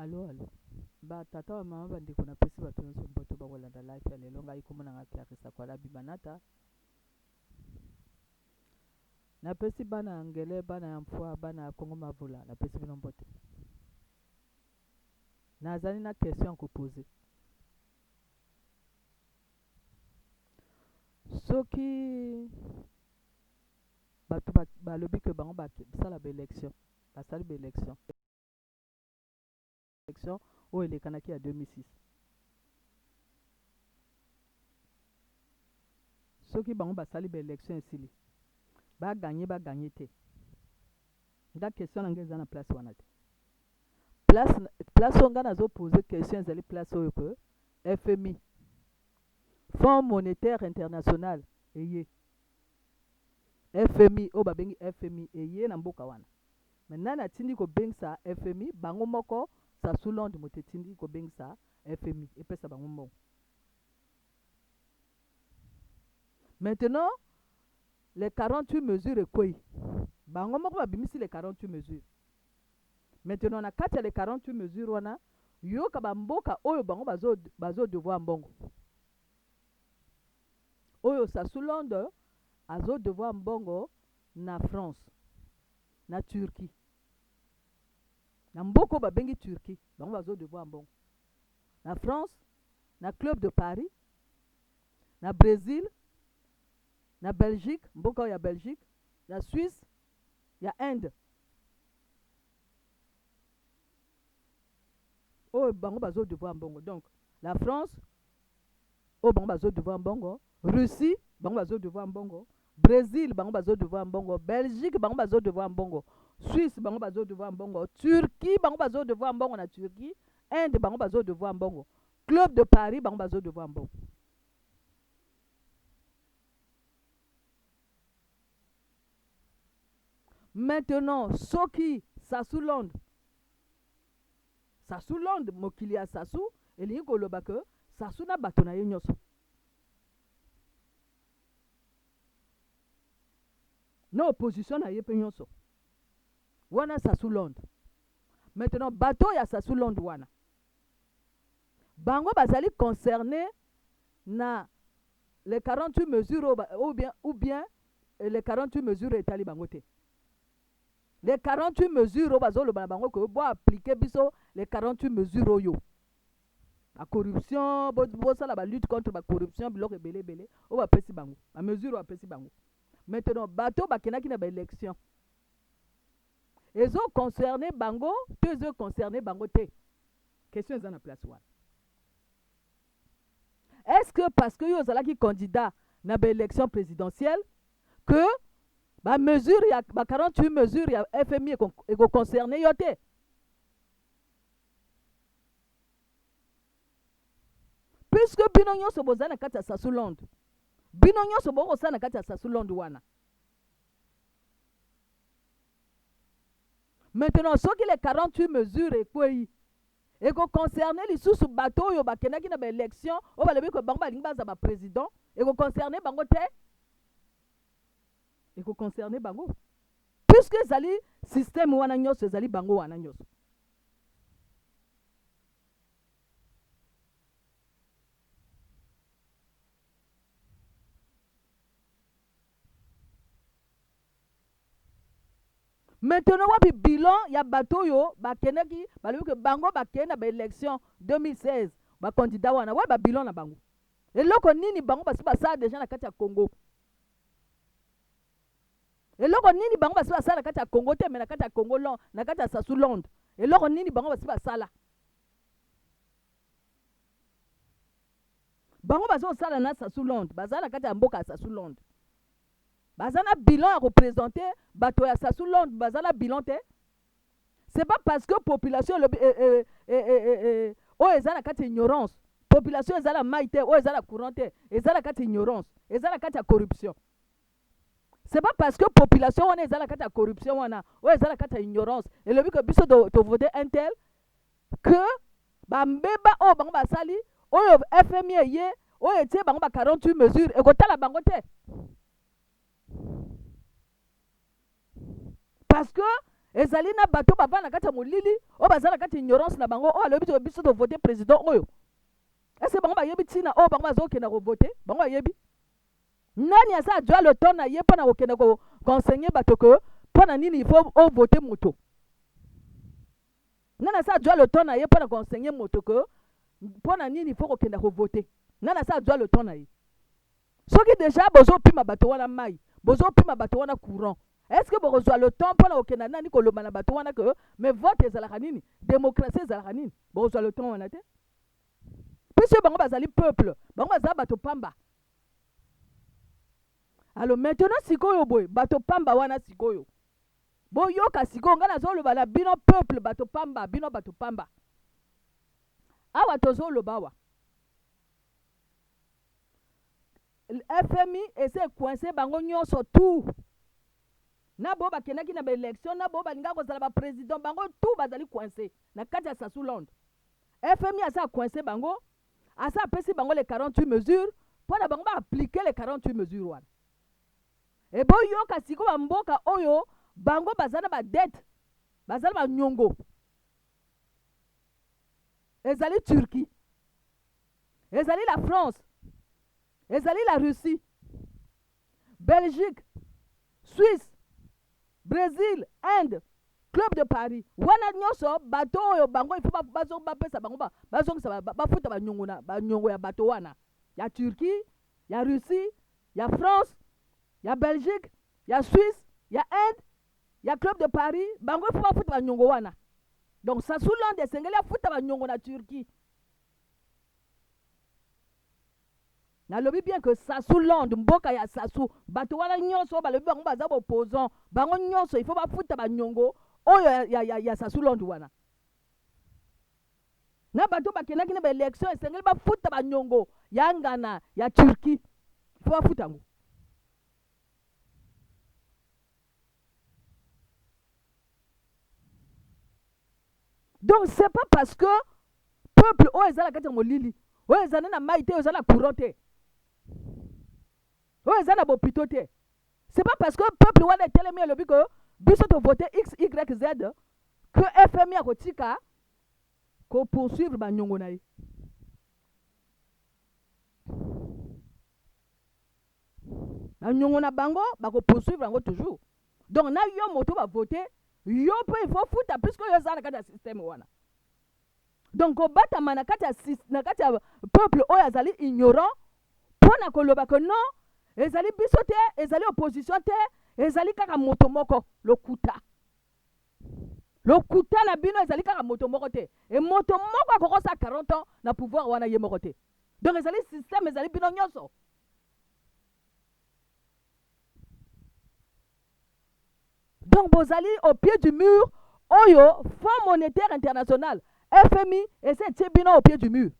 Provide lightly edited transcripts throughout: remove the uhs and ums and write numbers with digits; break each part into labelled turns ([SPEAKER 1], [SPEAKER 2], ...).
[SPEAKER 1] Allo, allo. Ba tata wa mama bandi kuna pesi bato nyonso mboto bakolanda life ya lelo ngai komona nga Clarisse Akwala Bimanata. Napesi bana ya ngele, bana ya mfwa, bana ya Kongo Mavula, napesi bino mbote. Nazali na question ya kopose. Soki bato balobi ke bango basala ba élection, basali ba élection oyo elekanaki ya 2006. Soki bango basali ba élection esili baganye te. Nga question nange eza na place wana te. Place oyo nga nazopose question ezali place oyo ke FMI, Fonds monétaire international, eye FMI oyo babengi FMI eye na mboka wana. Maintenant natindi kobengisa FMI bango moko sa Soulonde moto etindi kobengisa FMI epesa bango mbongo. Maintenant les 48 mesures ekwei bango moko babimisi les 48 mesures. Maintenant na kati ya les 48 mesures wana yoka bamboka oyo bango bazo devoir mbongo. Oyo sa Soulonde azo devoir mbongo na France, na Turquie. Na mboko babengi Turquie, bango bazo devoir mbongo. Na France, na Club de Paris, na Brésil, na Belgique, mboka ya Belgique, na Suisse, ya Inde. Oyo bango bazo devoir mbongo. Donc la France oyo bango bazo devoir mbongo, Russie bango bazo devoir mbongo, Brésil bango bazo devoir mbongo, Belgique bango bazo devoir mbongo, Suisse bango bazo devoir mbongo, Turquie bango bazo devoir mbongo na Turquie, Inde bango bazo devoir mbongo, Club de Paris bango bazo devoir mbongo. Maintenant soki sa Soulonde mokili ya Sassou elingi koloba ke Sassou na bato na ye nyonso na opposition na ye pe nyonso wana sa Soulonde. Maintenant bato ya sa Soulonde wana bango bazali concerné na les 48 mesures ou bien les 48 mesures etali bango te. Les 48 mesures bazoloba na bango ko bo appliquer biso les 48 mesures oyo. La corruption, la lutte contre la corruption, biloko ebele o ba pesi bango. La mesure ba pesi bango. Maintenant bato bakenaki na ba élection. Ezo concerné bango, ezo concerné bango te. Question eza na place wana. Est-ce que parce que yo zalaki candidat na ba élection présidentielle que ba mesure ya ba 48 mesures ya FMI eko concerné yo te? Puisque bino nyonso boza na kati ya sa Soulonde, bino nyonso bokosala na kati ya sa Soulonde wana. Maintenant soki les 48 mesures ekwei eko concerné lisusu bato oyo bakendaki na ba élection oyo balobi ko bango balingi baza ba président eko concerné bango te? Eko concerné bango puisque ezali système wana nyonso ezali bango wana nyonso. Maintenant wapi bilan ya bato oyo bakendaki balobi ke bango bakenda ba élection 2016 ba candidat wana wa ba bilan na bango eloko nini bango basi basala déjà na kati ya Congo. Eloko nini bango basi basala na kati ya Congo te mais na kati ya Congo long na kati ya sa Soulonde eloko nini bango basi basala. Bango basi osala na sa Soulonde bazala na kati ya mboka ya sa Soulonde bazana bilan à représenter bato ya sa Soulonde bazana bilan te. C'est pas parce que population o ezala kati ignorance population ezala maite o ezala courant te ezala kati ignorance ezala kati corruption. C'est pas parce que population wana ezala kati corruption wana o ezala kati ignorance elobi que biso to voter un tel que bambeba o bango basali oyo FMI eye oyo etie bango ba 48 mesures ekotala bango te. Parce que ezali na bato bavanda na kati ya molili oyo baza na kati ya ignorance na bango oyo alobi biso tovote président oyo. Est-ce que bango bayebi ntina oyo bango bazokenda kovote? Bango bayebi? Nani aza adwa le temps na ye mpo na kokenda koenseigner bato ke mpo na nini il faut ovote moto? Nani aza adwa le temps na ye mpo na koenseigner moto ke mpo na nini il faut kokenda kovote? Nani aza adwa le temps na ye? Soki déjà bozopima bato wana mai, bozopima bato wana courant, est-ce que bokozwa le temps mpo na kokenda nani koloba na bato wana ke mais vote ezalaka nini, démocratie ezalaka nini? Bokozwa le temps wana te. Puisque bango bazali peuple, bango bazali bato pamba. Alors maintenant sikoyo boy, bato pamba wana sikoyo. Boyoka sikoyo nga nazoloba na bino peuple bato pamba, bino bato pamba. Awa tozoloba awa. FMI essaie coincer bango nyonso tout. Na bo bakendaki na élection, na bo balinga kozala ba président, bango tout bazali coincé na kati ya Sassoulande. FMI asa coincé bango, asa apesi bango les 48 mesures, pour na bango ba appliquer les 48 mesures wana. Et bo yoka siko ba mboka oyo, bango bazana ba dette, bazana ba nyongo. Ezali Turquie, ezali la France, ezali la Russie, Belgique, Suisse, Brésil, Inde, Club de Paris. Wana nyonso bato oyo bango ifo bapesa bango bazongisa bafuta banyongo ya bato wana. Ya Turquie, ya Russie, ya France, ya Belgique, ya Suisse, ya Inde, ya Club de Paris, bango ifo bafuta banyongo wana. Donc Sassoulande esengeli afuta banyongo na Turquie. Nalobi bien que Sassoulande, mboka ya Sassou, bato wana nyonso balobi bango baza opposant, bango nyonso il faut bafuta banyongo oyo ya Sassoulande wana. Na bato bakendaki na ba élection esengeli bafuta banyongo ya ngana ya Turquie. Il faut bafuta ngo. Donc c'est pas parce que peuple oyo ezala kati ya molili, oyo ezala na mai te, oyo ezala courant te, oyo ezala bopito te. C'est pas parce que peuple wana etelemi elobi que biso to voter X, Y, Z que FMI akotika ko poursuivre banyongo na ye. Banyongo na bango bako poursuivre yango toujours. Donc na yo moto ba voter, yo pe il faut futa puisque yo ezala kati ya système wana. Donc obatama na kati ya peuple oyo azali ignorant pona koloba que non ezali biso te, ezali opposition te, ezali kaka moto moko lokuta. Lokuta na bino ezali kaka moto moko te. Et moto moko akokosa 40 ans na pouvoir wana ye moko te. Donc ezali système ezali bino nyonso. Donc bozali au pied du mur oyo Fonds monétaire international FMI essaie de bino au pied du mur.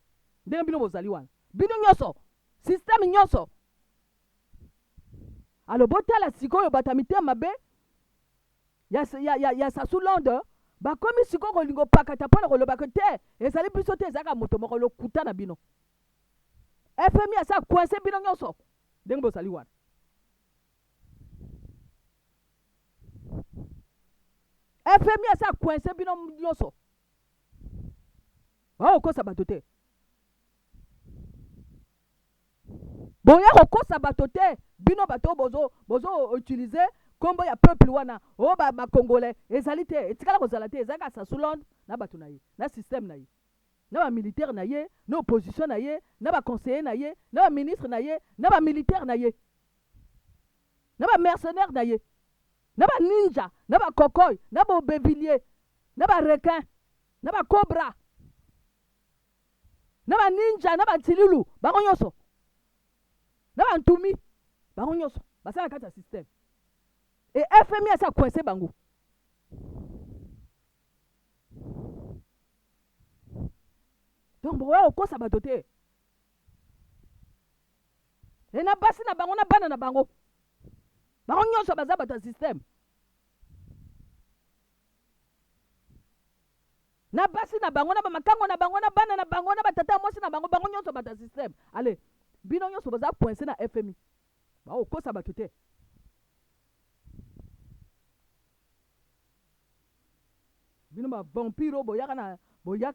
[SPEAKER 1] Ndenge bino bozali wana. Bino nyonso. Système nyonso. Alors botala sikoyo batamite mabe ya Sassoulande bakomi sikoyo kolingo pakata pona koloba ke te ezali biso te ezaka moto moko lokuta na bino. FMI asa coincé bino nyonso. Ndenge bozali wana. FMI asa coincé bino nyonso. Ba okosa bato te. Boya kokosa bato te, bino bato bozo utiliser kombo ya peuple wana, o ba congolais, ezali te, etikala kozala te, ezaka Sassoulande na bato na ye, na système na ye. Na ba militaire na ye, na opposition na ye, na ba conseiller na ye, na ba ministre na ye, na ba militaire na ye. Na ba mercenaire na ye. Na ba ninja, na ba kokoy, na ba bévilier, na ba requin, na ba cobra. Na ba ninja, na ba tilulu, bango nyonso. Na ba ntumi, bango nyonso, basala kati ya système. Et FMI asa coincé bango. Donc boya okosa bato te. Et na basi na bango na bana na bango. Bango nyonso baza bato ya système. Na basi na bango na ba makango na bango na bana na bango na batata mwasi na bango bango nyonso bato ya système. Allez, bino nyonso baza coincé na FMI. Ba okosa bato te. bino ba vampiro boyaka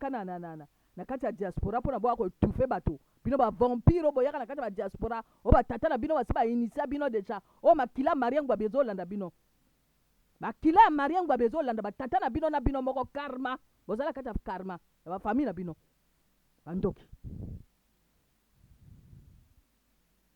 [SPEAKER 1] na kati ya diaspora mpona boya kotufe bato bino ba vampiro boyaka na kati ya diaspora o batata na bino basi bainisia bino deja o makila marie ngwa bezolanda bino makila ya marie ngwa bezolanda batata na bino moko karma bozala kati ya karma ya bafamille na bino bandoki